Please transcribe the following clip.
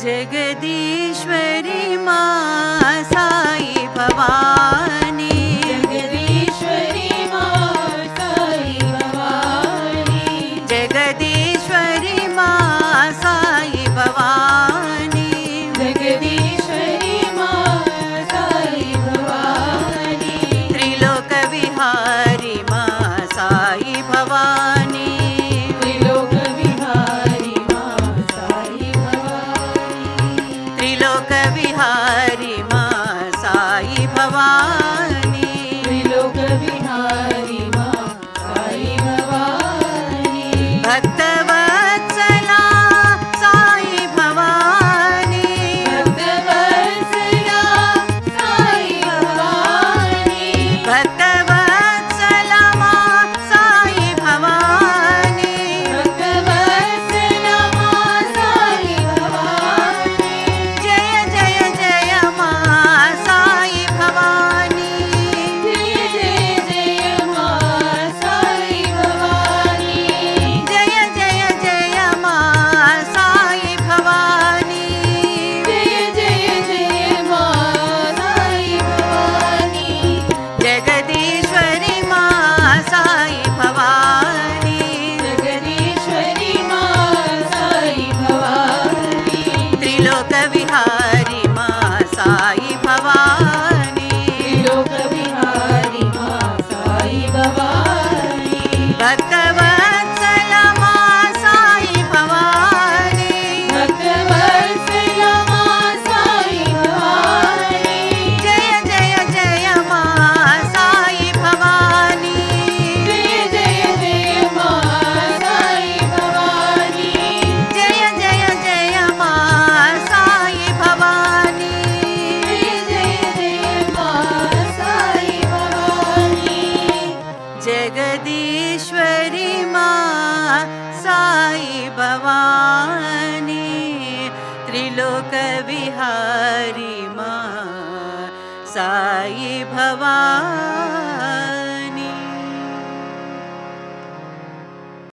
जगदीश्वरी मा साई भवानी, जगदीश्वरी मा साई भवानी, जगदीश्वरी मा साई भवानी, जगदीश्वरी मा साई भवानी, त्रिलोक विहारी मा साई भवानी, त्रिलोक विहारी मा साई भवानी, त्रिलोक विहारी मा साई भवानी, त्रिलोक विहारी मा साई भवानी, भक्तवत्सला साई भवानी, भक्तवत्सला साई भवानी, भक्तवत्सला मा साई भवानी, भक्तवत्सला मा साई भवानी, जय जय जय मा साई भवानी, जय जय जय मा साई भवानी, जय जय जय मा साई भवानी, जय जय जय मा साई भवानी, जगदीश्वरी मा साई भवानी, जगदीश्वरी मा साई भवानी, त्रिलोक विहारी मा साई भवानी, त्रिलोक विहारी मा साई भवानी, भक्तवत्सला मा साई भवानी, भक्तवत्सला मा साई भवानी, जय जय जय मा साई भवानी, जय जय जय मा साई भवानी, जय जय जय मा साई भवानी, जय जय जय मा साई भवानी, जगदीश्वरी मा साई भवानी, त्रिलोक विहारी मा साई भवानी।